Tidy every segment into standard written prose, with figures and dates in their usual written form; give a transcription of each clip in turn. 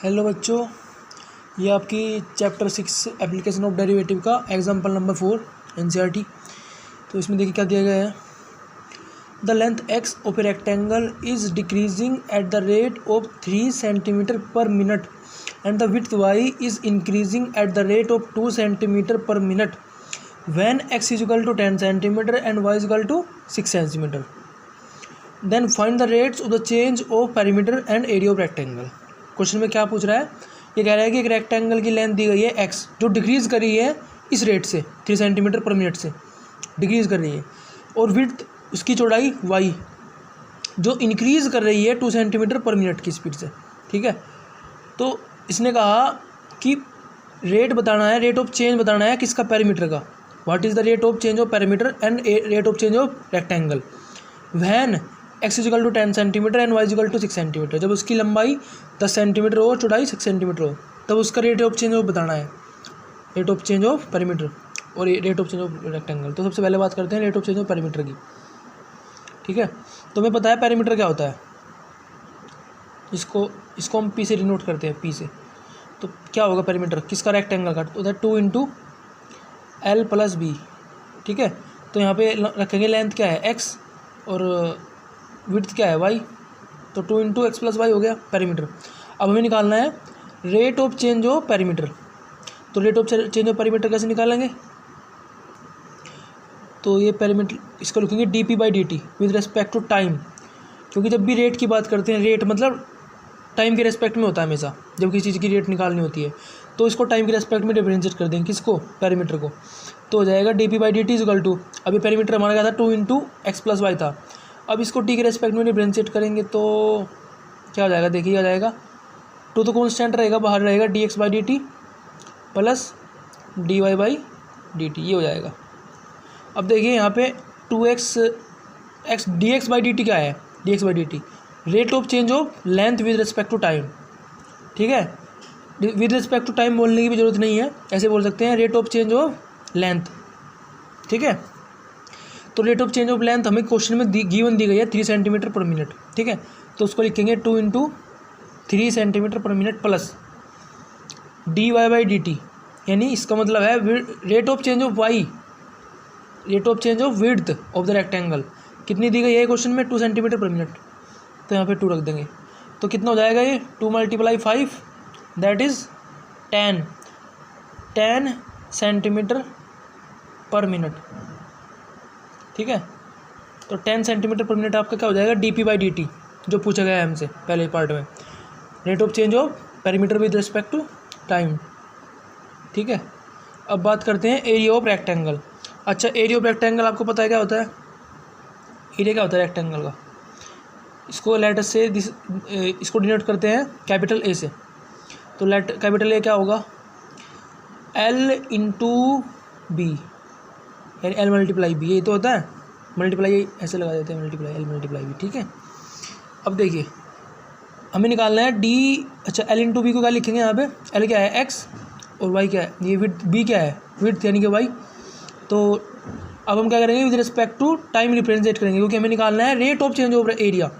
Hello बच्चों, ये आपकी चैप्टर 6 एप्लीकेशन ऑफ डेरिवेटिव का एग्जाम्पल नंबर 4 एनसीईआरटी। तो इसमें देखिए क्या दिया गया है। The length x of a rectangle is decreasing at the rate of 3 centimetre per minute and the width y is increasing at the rate of 2 centimetre per minute when x is equal to 10 centimetre and y is equal to 6 centimetre. Then find the rates of the change of perimeter and area of rectangle. Question में क्या पूछ रहा है, ये कह रहा है कि एक रेक्टेंगल की लेंथ दी गई है एक्स, जो डिक्रीज़ कर रही है इस रेट से 3 सेंटीमीटर पर मिनट से डिक्रीज़ कर रही है, और विड्थ उसकी चौड़ाई वाई जो इंक्रीज़ कर रही है 2 सेंटीमीटर पर मिनट की स्पीड से। ठीक है, तो इसने कहा कि रेट बताना है, रेट ऑफ चेंज बताना है किसका, पेरीमीटर का। What is the rate of change of perimeter and rate of change of rectangle when x is equal to 10 centimetre and y is equal to 6 centimetre. जब उसकी लंबाई 10 centimetre हो, चौड़ाई 6 centimetre हो, तब उसका रेट ऑफ चेंज ऑफ बताना है, rate of change of perimeter और rate of change of rectangle. तो सबसे पहले बात करते हैं rate of change of perimeter की। ठीक है, तो हमें पता है पेरीमीटर क्या होता है, इसको हम पी से डिनोट करते हैं, पी से। तो क्या होगा पेरीमीटर किसका, रेक्टेंगल का, तो 2 इंटू एल प्लस बी। ठीक है, तो यहाँ पे रखेंगे लेंथ क्या है एक्स और विड्थ क्या है वाई, तो 2 इंटू एक्स प्लस वाई हो गया पेरीमीटर। अब हमें निकालना है rate of change of perimeter. तो rate of change of perimeter कैसे निकालेंगे, तो ये पेरीमीटर इसको लिखेंगे D P by D T with respect to time, क्योंकि जब भी रेट की बात करते हैं, रेट मतलब टाइम के रेस्पेक्ट में होता है हमेशा, जब किसी चीज़ की रेट निकालनी होती है तो इसको टाइम के रेस्पेक्ट में डिफरेंशिएट कर देंगे, किसको, पेरीमीटर को। तो हो जाएगा d P by D t equal to, अभी पेरीमीटर हमारा क्या था 2 इंटू एक्स प्लस वाई था, अब इसको टी के रेस्पेक्ट में डिफरेंशिएट करेंगे तो क्या हो जाएगा, देखिए आ जाएगा 2 तो कॉन्स्टेंट रहेगा, बाहर रहेगा d x by D t plus d Y by D t, ये हो जाएगा। अब देखिए यहाँ पे 2x d x by D t क्या है, d x by D t rate of change of length with respect to time. ठीक है, विद रिस्पेक्ट टू टाइम बोलने की भी जरूरत नहीं है, ऐसे बोल सकते हैं rate of change of length. ठीक है, तो rate of change of length हमें क्वेश्चन में गिवन दी गई है 3 सेंटीमीटर पर मिनट। ठीक है, तो उसको लिखेंगे 2 into 3 centimetre per minute plus d Y by D t, यानी इसका मतलब है rate of change of y, rate of change of width of the rectangle कितनी दी गई है क्वेश्चन में, 2 सेंटीमीटर पर मिनट, तो यहाँ पे 2 रख देंगे। तो कितना हो जाएगा ये 2 × 5 that is 10 centimetre per minute. ठीक है, तो 10 सेंटीमीटर पर मिनट आपका क्या हो जाएगा, d P by D t, जो पूछा गया है हमसे पहले पार्ट में, rate of change of perimeter with respect to time. ठीक है, अब बात करते हैं एरिया ऑफ रेक्टेंगल। अच्छा, एरिया ऑफ रेक्टेंगल आपको पता है क्या होता है, एरिया क्या होता है रेक्टेंगल का, इसको लेटर से इसको डिनोट करते हैं कैपिटल ए से। तो कैपिटल ए क्या होगा, एल इंटू बी, यानी एल मल्टीप्लाई बी, यही तो होता है, मल्टीप्लाई ऐसे लगा देते हैं, मल्टीप्लाई एल मल्टीप्लाई बी। ठीक है, अब देखिए हमें निकालना है डी, अच्छा एल इंटू बी को क्या लिखेंगे यहाँ पे, एल क्या है एक्स और वाई क्या है, ये विड्थ, बी क्या है विड्थ यानी कि वाई। तो अब हम क्या करेंगे, with respect to time represent करेंगे, क्योंकि हमें निकालना है rate of change of area.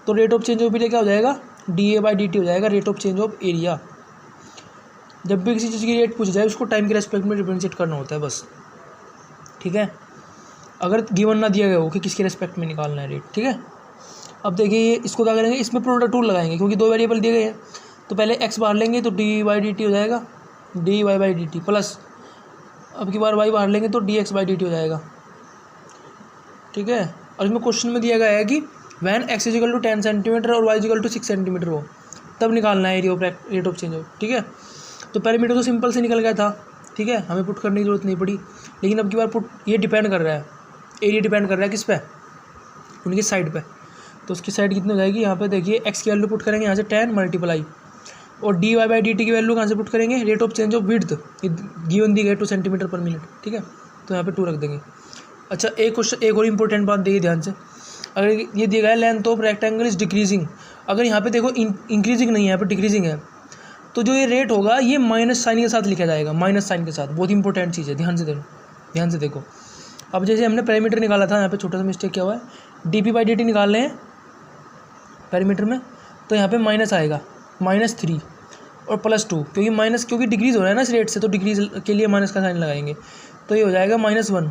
तो rate of change of area क्या हो जाएगा, D A by D T हो जाएगा rate of change of area. जब भी किसी चीज़ की रेट पूछी जाए उसको टाइम के रेस्पेक्ट में डिफरेंशिएट करना होता है बस। ठीक है, अगर गिवन ना दिया गया हो कि किसके रेस्पेक्ट में निकालना है रेट। ठीक है, अब देखिए इसको क्या करेंगे, इसमें प्रोडक्ट रूल लगाएंगे, क्योंकि 2 वेरिएबल दिए गए हैं। तो पहले एक्स बाहर लेंगे तो डी वाई डी टी हो जाएगा, d Y by D t plus अब की बार वाई बाहर लेंगे तो d x by D T हो जाएगा। ठीक है, और इसमें क्वेश्चन में दिया गया है कि when x equal to 10 centimetre और वाई इजिकल टू 6 सेंटीमीटर हो, तब निकालना है area of rate of change of. ठीक है, तो पेरीमीटर तो सिंपल से निकल गया था। ठीक है, हमें पुट करने की जरूरत नहीं पड़ी, लेकिन अब की बार पुट ये डिपेंड कर रहा है, एरिया डिपेंड कर रहा है किस पे, उनकी साइड पे। तो उसकी साइड कितनी हो जाएगी, यहाँ पे देखिए एक्स की वैल्यू पुट करेंगे यहाँ से 10 मल्टीप्लाई, और D Y by D T की वैल्यू कहाँ से पुट करेंगे, rate of change of width given दी गई 2 सेंटीमीटर पर मिनट। ठीक है, तो यहाँ पे 2 रख देंगे। अच्छा, एक क्वेश्चन, एक और इंपॉर्टेंट बात देखिए ध्यान से, अगर ये दिया गया है length of rectangle is decreasing, अगर यहाँ पे देखो इंक्रीजिंग नहीं है, यहाँ पे डिक्रीजिंग है, तो जो ये रेट होगा ये माइनस साइन के साथ लिखा जाएगा, माइनस साइन के साथ। बहुत इंपॉर्टेंट चीज़ है, ध्यान से देखो। अब जैसे हमने पेरीमीटर निकाला था, यहाँ पे छोटा सा मिस्टेक क्या हुआ है, D P by D T निकाल रहे हैं पेरीमीटर में, तो यहाँ पे माइनस आएगा -3, और +2, क्योंकि माइनस, क्योंकि डिक्रीज़ हो रहा है ना इस रेट से, तो डिक्रीज़ के लिए माइनस का साइन लगाएंगे, तो ये हो जाएगा -1।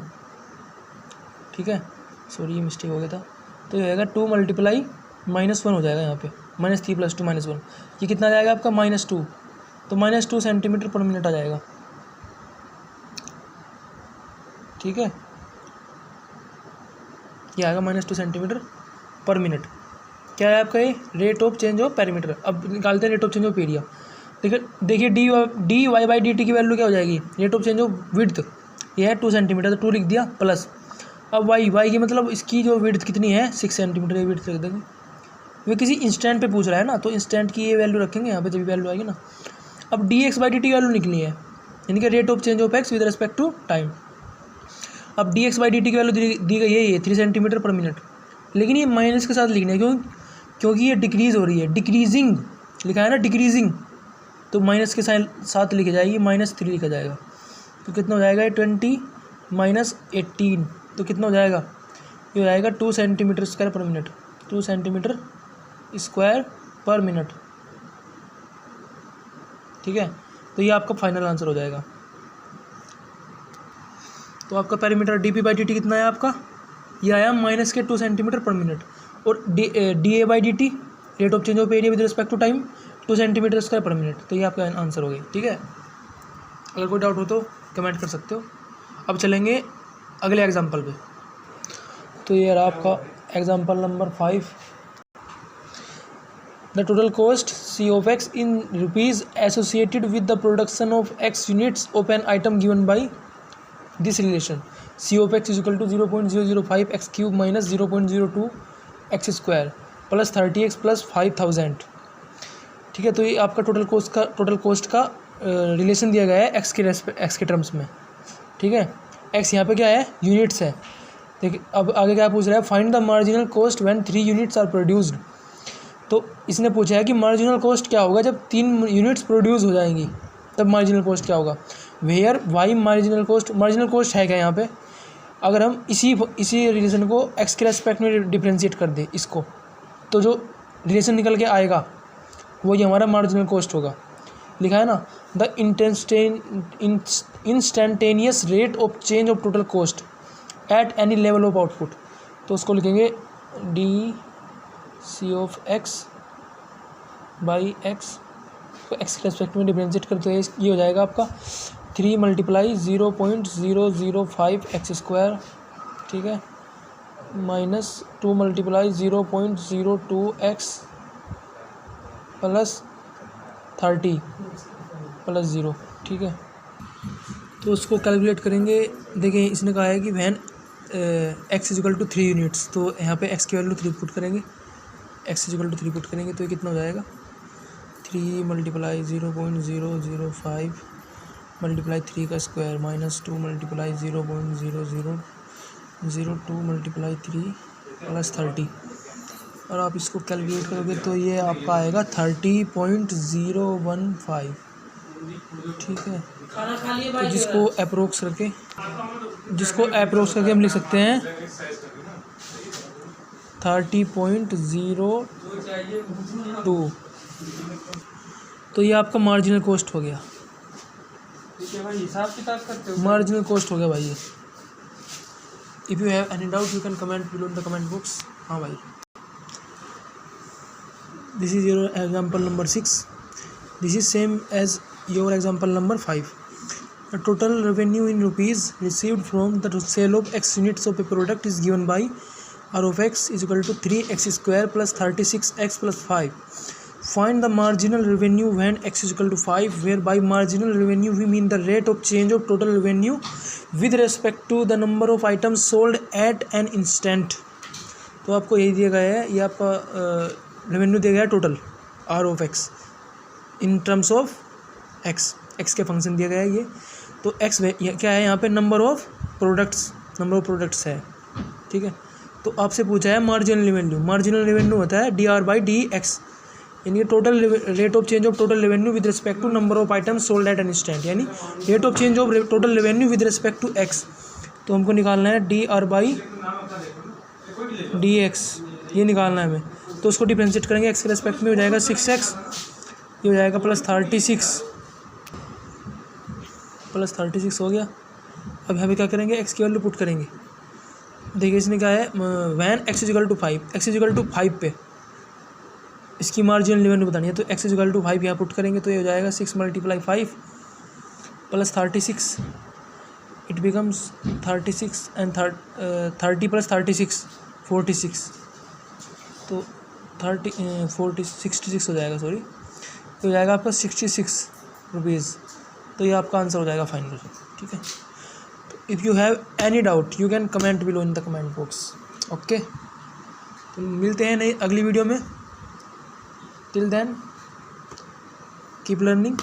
ठीक है, सॉरी ये मिस्टेक हो गया था। तो ये हो जाएगा 2 × -1 हो जाएगा यहाँ पे, -3 + 2 -1। ये कितना आ जाएगा आपका -2, तो -2 cm/min आ जाएगा। ठीक है, ये आएगा -2 cm/min। क्या है आपका ये rate of change of perimeter. अब निकालते हैं rate of change of area. देखिए dy/dt की वैल्यू क्या हो जाएगी, rate of change of width, ये है 2 सेंटीमीटर, तो 2 लिख दिया प्लस। अब y की मतलब इसकी जो विड्थ कितनी है 6 सेंटीमीटर, ये विड्थ रख देंगे। वे किसी इंस्टेंट पे पूछ रहा है ना, तो इंस्टेंट की ये वैल्यू रखेंगे यहाँ पे, जब वैल्यू आएगी ना। अब dx/dt की वैल्यू निकली है, यानी कि rate of change of x with respect to time. अब dx/dt की वैल्यू दी गई है ये 3 cm/min, लेकिन ये माइनस के साथ लिखना है, क्योंकि ये डिक्रीज़ हो रही है, डिक्रीजिंग लिखा है ना, डिक्रीजिंग, तो माइनस के साथ लिखी जाएगी, -3 लिखा जाएगा। तो कितना हो जाएगा 20 - 18, तो कितना हो जाएगा, ये हो जाएगा 2 cm²/min, 2 cm²/min। ठीक है, तो ये आपका फाइनल आंसर हो जाएगा। तो आपका पेरीमीटर dp/dt कितना है आपका, ये आया -2 cm/min, और da/dt rate of change of area with respect to time 2 cm²/min। तो ये आपका आंसर हो गया। ठीक है, अगर कोई डाउट हो तो कमेंट कर सकते हो। अब चलेंगे अगले एग्जांपल पे। तो ये रहा आपका example number 5। The total cost C of x in rupees associated with the production of x units of an item given by this relation C of x is equal to 0.005 x³ minus 0.02 x² plus 30x plus 5000। ठीक है, तो ये आपका total cost का relation दिया गया है x के टर्म्स में। ठीक है, एक्स यहाँ पे क्या है, यूनिट्स है। देखिए अब आगे क्या पूछ रहा है, find the marginal cost when 3 units are produced. तो इसने पूछा है कि मार्जिनल कॉस्ट क्या होगा जब 3 यूनिट्स प्रोड्यूस हो जाएंगी, तब मार्जिनल कॉस्ट क्या होगा। वेयर वाई मार्जिनल कॉस्ट है क्या यहाँ पे, अगर हम इसी रिलेशन को एक्स के रेस्पेक्ट में डिफ्रेंशिएट कर दें इसको, तो जो रिलेशन निकल के आएगा वही हमारा मार्जिनल कॉस्ट होगा। लिखा है ना, the instantaneous rate of change of total cost at any level of output. तो उसको लिखेंगे DC of x by x, तो एक्स के रेस्पेक्ट में डिफ्रेंशिएट करते हैं, ये हो जाएगा आपका 3 × 0.005 x²। ठीक है, -2 × 0.02 x प्लस 30 प्लस 0। ठीक है, तो उसको कैलकुलेट करेंगे। देखिए इसने कहा है कि when x is equal to 3 units, तो यहाँ पे x की वैल्यू 3 पुट करेंगे, x is equal to 3 put करेंगे, तो ये कितना हो जाएगा 3 × 0.005 × 3 का स्क्वायर माइनस 2 × 0.0002 × 3 प्लस 30। और आप इसको कैलकुलेट करोगे तो ये आपका आएगा 30.015। ठीक है, तो जिसको अप्रोक्स करके हम लिख सकते हैं 30.02। तो ये आपका मार्जिनल कॉस्ट हो गया, हिसाब किताब करते हो, मार्जिनल कॉस्ट हो गया भाई ये। If you have any doubt you can comment below in the comment box. हाँ भाई, this is your example number 6। This is same as your example number 5। The total revenue in rupees received from the sale of x units of a product is given by R of x is equal to 3x² plus 36x plus 5. Find the marginal revenue when x is equal to 5, where by marginal revenue we mean the rate of change of total revenue with respect to the number of items sold at an instant। तो आपको यही दिया गया है, ये आपका revenue दिया गया है total R of x in terms of x के फंक्शन दिया गया है ये। तो x क्या है यहाँ पे, नंबर ऑफ प्रोडक्ट्स है। ठीक है, तो आपसे पूछा है मार्जिनल रेवेन्यू होता है dr/dx, यानी total rate of change of total revenue with respect to number of items sold at an instant, यानी rate of change of total revenue with respect to x। तो हमको निकालना है dr/dx, ये निकालना है हमें। तो उसको डिफ्रेंशिएट करेंगे x के रेस्पेक्ट में, हो जाएगा 6x, ये हो जाएगा +36 हो गया। अब यहाँ पे क्या करेंगे, x की वैल्यू पुट करेंगे। देखिए इसने क्या है, वैन x = 5, x = 5 पे इसकी मार्जिनल वैल्यू बतानी है, तो x = 5 यहाँ पुट करेंगे तो ये हो जाएगा 6 × 5 + 36, इट बिकम्स 36 एंड 30 + 36 46, तो 66 हो जाएगा, सॉरी, तो हो जाएगा आपका 66 रुपीज़। तो ये आपका आंसर हो जाएगा फाइनल, ठीक है। तो if you have any doubt you can comment below in the comment box, okay. तो मिलते हैं नई अगली वीडियो में, टिल देन कीप लर्निंग।